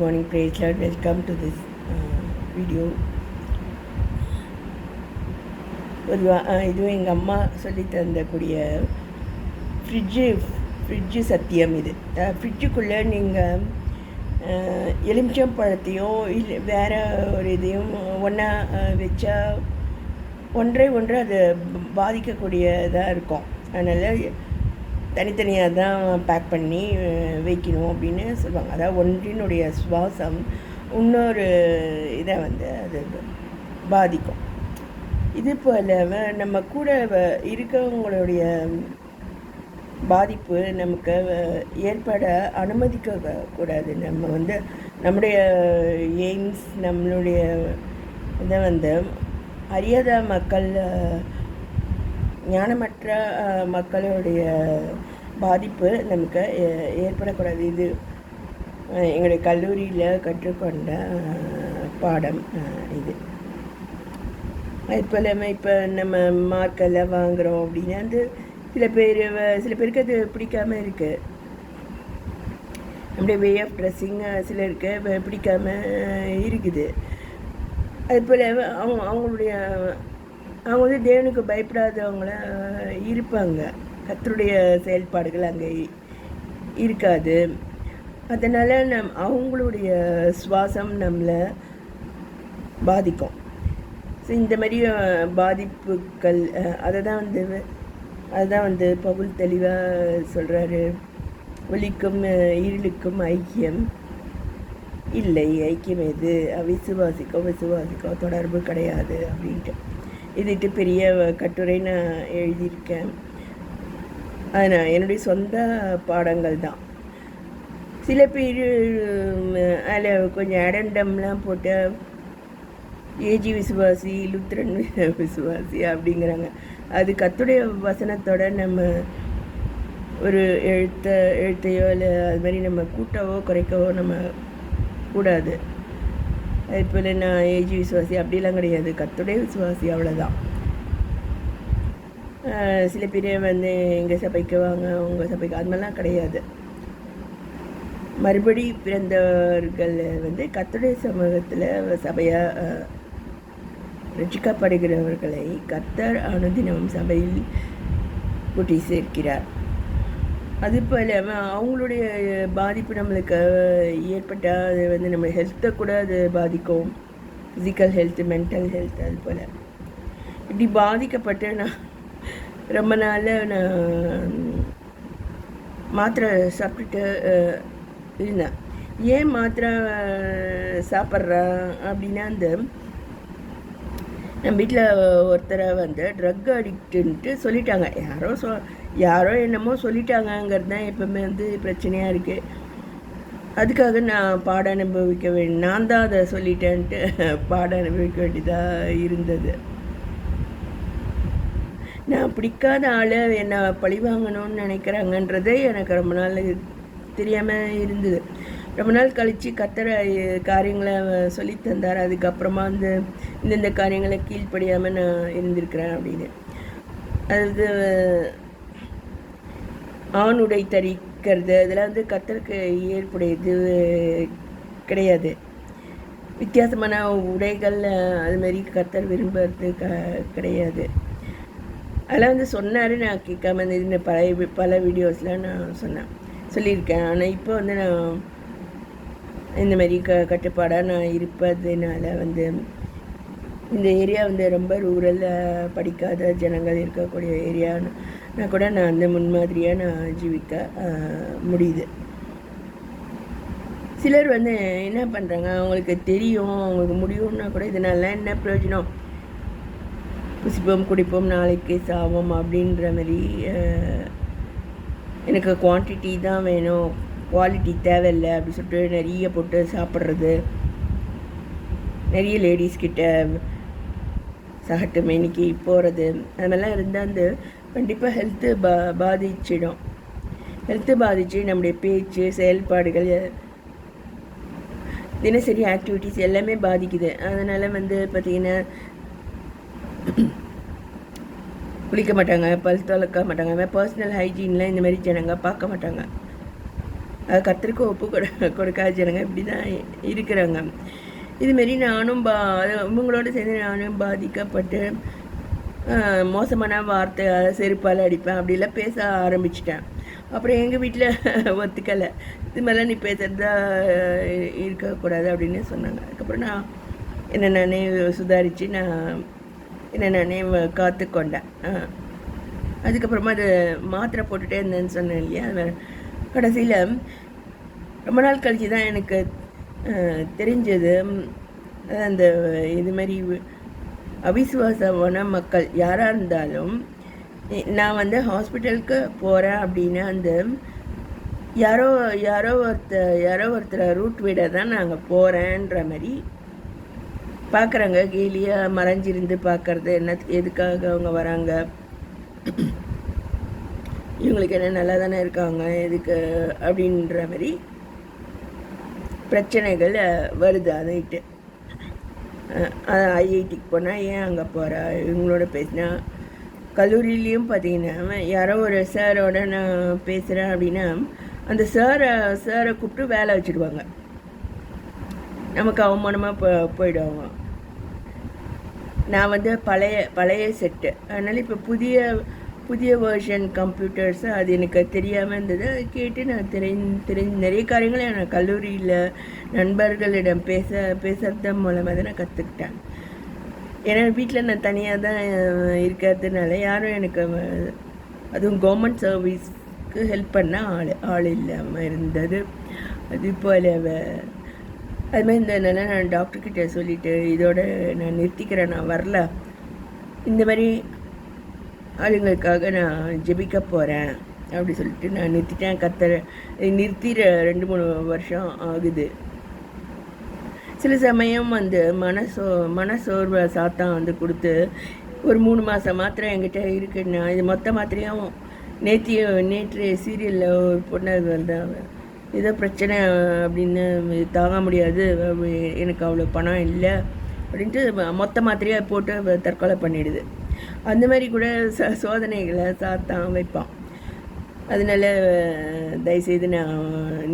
morning, praise Lord. Welcome to this video. இதுவும் எங்கள் அம்மா சொல்லி தந்தக்கூடிய ஃப்ரிட்ஜு சத்தியம். இது ஃப்ரிட்ஜுக்குள்ளே நீங்கள் எலுமிச்சம் பழத்தையும் இல்லை வேறு ஒரு இதையும் ஒன்றா வச்சா ஒன்று அது பாதிக்கக்கூடியதாக இருக்கும். அதனால் தனித்தனியாக தான் பேக் பண்ணி வைக்கணும் அப்படின்னு சொல்லுவாங்க. அதாவது ஒன்றினுடைய சுவாசம் இன்னொரு இதை அது பாதிக்கும். இது போல் நம்ம கூட இருக்கவங்களுடைய பாதிப்பு நமக்கு ஏற்பட அனுமதிக்க கூடாது. நம்ம நம்முடைய எய்ம்ஸ், நம்மளுடைய இதை அறியாத மக்கள், ஞானமற்ற மக்களுடைய பாதிப்பு நமக்கு ஏற்படக்கூடாது. இது எங்களுடைய கல்லூரியில் கற்றுக்கொண்ட பாடம். இது இப்போ நம்ம மார்க்கெல்லாம் வாங்குகிறோம் அப்படின்னா சில பேருக்கு அது பிடிக்காமல் இருக்குது. நம்முடைய வே ஆஃப் ட்ரெஸ்ஸிங் சிலருக்கு பிடிக்காமல் இருக்குது. அது போல் அவங்களுடைய தேவனுக்கு பயப்படாதவங்கள இருப்பாங்க. கர்த்தருடைய செயல்பாடுகள் அங்கே இருக்காது. அதனால் அவங்களுடைய சுவாசம் நம்மளை பாதிக்கும். ஸோ இந்த மாதிரி பாதிப்புகள் அதுதான் பவுல் தெளிவாக சொல்கிறாரு. ஒளிக்கும் இருளுக்கும் ஐக்கியம் இல்லை, ஐக்கியம் எது? விசுவாசிக்கோ தொடர்பு கிடையாது அப்படின்ட்டு இதுட்டு பெரிய கட்டுரை நான் எழுதியிருக்கேன். அது என்னுடைய சொந்த பாடங்கள் தான். சில பேர் அதில் கொஞ்சம் அடண்டம்லாம் போட்டு ஏஜி விசுவாசி, லுத்ரன் விசுவாசி அப்படிங்கிறாங்க. அது கர்த்தருடைய வசனத்தோட நம்ம ஒரு எழுத்தையோ இல்லை அது மாதிரி நம்ம கூட்டவோ குறைக்கவோ நம்ம கூடாது. அது போல் நான் ஏஜி விசுவாசி அப்படிலாம் கிடையாது, கர்த்தருடைய விசுவாசி, அவ்வளோதான். சில பேர் எங்கள் சபைக்கு வாங்க, உங்கள் சபைக்கு, அது மாதிரிலாம் கிடையாது. மறுபடி பிறந்தவர்கள் கர்த்தருடைய சமூகத்தில் சபையாக ரட்சிக்கப்படுகிறவர்களை கர்த்தர் அனுதினமும் சபையில் கூட்டி சேர்க்கிறார். அதுபோல் அவங்களுடைய பாதிப்பு நம்மளுக்கு ஏற்பட்டால் அது நம்ம ஹெல்த்தை கூட அது பாதிக்கும். Physical health, mental health. அது போல் இப்படி பாதிக்கப்பட்டு நான் ரொம்ப நாளில் நான் மாத்திரை சாப்பிட்டுட்டு இருந்தேன். ஏன் மாத்திரை சாப்பிட்றேன் அப்படின்னா நம்ம வீட்டில் ஒருத்தரை ட்ரக் அடிக்ட்டுன்ட்டு சொல்லிட்டாங்க. யாரோ என்னமோ சொல்லிட்டாங்கங்கிறது தான் எப்போவுமே பிரச்சனையாக இருக்குது. அதுக்காக நான் பாடம் அனுபவிக்க நான் தான் அதை சொல்லிட்டேன்ட்டு பாடம் அனுபவிக்க வேண்டியதாக இருந்தது. நான் பிடிக்காத ஆள் என்னை பழி வாங்கணும்னு நினைக்கிறாங்கன்றதே எனக்கு ரொம்ப நாள் தெரியாமல் இருந்தது. ரொம்ப நாள் கழித்து கர்த்தர் காரியங்களை சொல்லி தந்தார். அதுக்கப்புறமா இந்தந்த காரியங்களை கீழ்ப்படியாமல் நான் இருந்திருக்கிறேன் அப்படின்னு. அது ஆணுடை தரிக்கிறது, அதெல்லாம் கர்த்தருக்கு ஏற்புடையது கிடையாது. வித்தியாசமான உடைகள் அதுமாரி கர்த்தர் விரும்புறது கிடையாது. அதெல்லாம் சொன்னார். நான் கேட்காம இந்த பல வீடியோஸ்லாம் நான் சொல்லியிருக்கேன். ஆனால் இப்போ நான் இந்த மாதிரி கட்டுப்பாடாக நான் இருப்பதுனால இந்த ஏரியா ரொம்ப ரூரல், படிக்காத ஜனங்கள் இருக்கக்கூடிய ஏரியானா கூட நான் முன்மாதிரியாக நான் ஜீவிக்க முடியுது. சிலர் என்ன பண்ணுறாங்க, அவங்களுக்கு தெரியும், அவங்களுக்கு முடியும்னா கூட இதனால என்ன பிரயோஜனம், புசிப்போம் குடிப்போம் நாளைக்கு சாவோம் அப்படின்ற மாதிரி, எனக்கு குவான்டிட்டி தான் வேணும், குவாலிட்டி தேவையில்லை அப்படி சொல்லிட்டு நிறைய போட்டு சாப்பிட்றது. நிறைய லேடிஸ்கிட்ட சகட்டு மேனிக்கு போகிறது, அது மாதிரிலாம் இருந்தால் கண்டிப்பாக ஹெல்த்து பாதிச்சிடும். ஹெல்த்து பாதித்து நம்முடைய பேச்சு, செயல்பாடுகள், தினசரி ஆக்டிவிட்டீஸ் எல்லாமே பாதிக்குது. அதனால் பார்த்திங்கன்னா குளிக்க மாட்டாங்க, பல் துலக்க மாட்டாங்க, பர்சனல் ஹைஜீன்லாம் இந்த மாதிரி ஜனங்க பார்க்க மாட்டாங்க. அது கர்த்தருக்கு ஒப்பு கொடுக்காத ஜனங்க இப்படி தான் இருக்கிறாங்க. இதுமாரி நானும் இவங்களோட சேர்ந்து நானும் பாதிக்கப்பட்டு மோசமான வார்த்தை செருப்பால் அடிப்பேன் அப்படிலாம் பேச ஆரம்பிச்சிட்டேன். அப்புறம் எங்கள் வீட்டில் ஒத்துக்கலை, இது மாதிரிலாம் நீ பேசுகிறதா இருக்கக்கூடாது அப்படின்னு சொன்னாங்க. அதுக்கப்புறம் நான் என்னை நானே சுதாரித்து நான் என்னை நானே காத்துக்கொண்டேன். அதுக்கப்புறமா அது மாத்திரை போட்டுகிட்டே இருந்தேன்னு சொன்னேன் இல்லையா, கடைசியில் ரொம்ப நாள் கழித்து தான் எனக்கு தெரிஞ்சது அந்த இதுமாரி அவிசுவாசமான மக்கள் யாராக இருந்தாலும் நான் வந்து ஹாஸ்பிட்டலுக்கு போகிறேன் அப்படின்னா அந்த யாரோ ஒருத்தரை ரூட் விட தான் நாங்கள் போகிறேன்ற மாதிரி பார்க்குறாங்க. கேலியாக மறைஞ்சிருந்து பார்க்குறது, எதுக்காக அவங்க வராங்க, இவங்களுக்கு என்ன நல்லா தானே இருக்காங்க எதுக்கு அப்படின்ற மாதிரி பிரச்சனைகள் வருது. அதைட்டு ஐஐடிக்கு போனால் ஏன் அங்கே போகிறா, இவங்களோட பேசினா கல்லூரியிலையும் பார்த்தீங்கன்னா யாரோ ஒரு சாரோட நான் பேசுகிறேன் அப்படின்னா அந்த சாரை கூப்பிட்டு வேலை வச்சுடுவாங்க, நமக்கு அவமானமாக போயிடுவாங்க. நான் வந்து பழைய செட்டு, அதனால் இப்போ புதிய வெர்ஷன் கம்ப்யூட்டர்ஸ் அது எனக்கு தெரியாமல் இருந்தது. அது கேட்டு நான் நிறைய காரியங்களை நான் கல்லூரியில் நண்பர்களிடம் பேசுறது மூலமாக தான் நான் கற்றுக்கிட்டேன். ஏன்னா வீட்டில் நான் தனியாக தான் இருக்கிறதுனால யாரும் எனக்கு அதுவும் கவர்மெண்ட் சர்வீஸ்க்கு ஹெல்ப் பண்ண ஆள் இல்லாமல் இருந்தது. அது போல் அதுமாதிரி இருந்ததுனால நான் டாக்டர்கிட்ட சொல்லிவிட்டு இதோட நான் நிறுத்திக்கிறேன், நான் வரல, இந்த மாதிரி ஆளுங்களுக்காக நான் ஜெபிக்க போகிறேன் அப்படி சொல்லிட்டு நான் நிறுத்திட்டேன். நிறுத்தி 2-3 வருஷம் ஆகுது. சில சமயம் வந்து மனசோர்வை சாத்தான் வந்து கொடுத்து ஒரு 3 மாதம் மாத்திரை என்கிட்ட இருக்குன்னா இது மொத்த மாத்திரையும் நேற்று சீரியலில் ஒரு பொண்ணு வந்து ஏதோ பிரச்சனை அப்படின்னு தாங்க முடியாது, எனக்கு அவ்வளோ பணம் இல்லை அப்படின்ட்டு மொத்த மாத்திரையாக போட்டு தற்கொலை பண்ணிடுது. அந்த மாதிரி கூட சோதனைகளை சாத்தான் வைப்பான். அதனால தயவுசெய்து நான்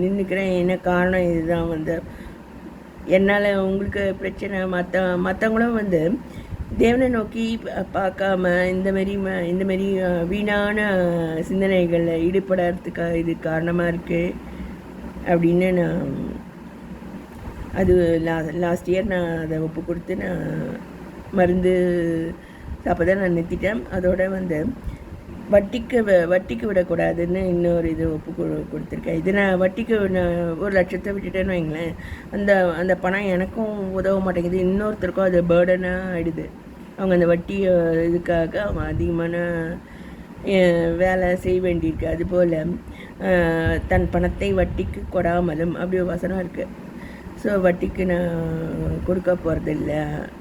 நின்றுக்கிறேன். என்ன காரணம் இதுதான் வந்து என்னால் உங்களுக்கு பிரச்சனை மற்றவங்களும் வந்து தேவனை நோக்கி பார்க்காம இந்த மாதிரி வீணான சிந்தனைகளில் ஈடுபடுறதுக்காக இது காரணமாக இருக்குது அப்படின்னு நான் அது லாஸ்ட் இயர் நான் அதை ஒப்பு கொடுத்து நான் மருந்து சாப்பிட நான் நிறுத்திட்டேன். அதோட வந்து வட்டிக்கு விடக்கூடாதுன்னு இன்னொரு இது ஒப்பு கொடுத்துருக்கேன். இது நான் வட்டிக்கு நான் 1,00,000 விட்டுட்டேன்னு வைங்களேன், அந்த பணம் எனக்கும் உதவ மாட்டேங்குது, இன்னொருத்தருக்கும் அது பேர்டனாக ஆகிடுது. அவங்க அந்த வட்டி இதுக்காக அவங்க அதிகமான வேலை செய்ய வேண்டியிருக்கு. அதுபோல் தன் பணத்தை வட்டிக்கு கொடாமலும் அப்படி ஒரு வசனம் இருக்குது. ஸோ வட்டிக்கு நான் கொடுக்க போகிறதில்ல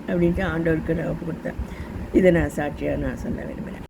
அப்படின்ட்டு ஆண்டவருக்கு நான் ஒப்பு கொடுத்தேன். இதை நான் சாட்சியாக நான் சொல்ல விரும்புகிறேன்.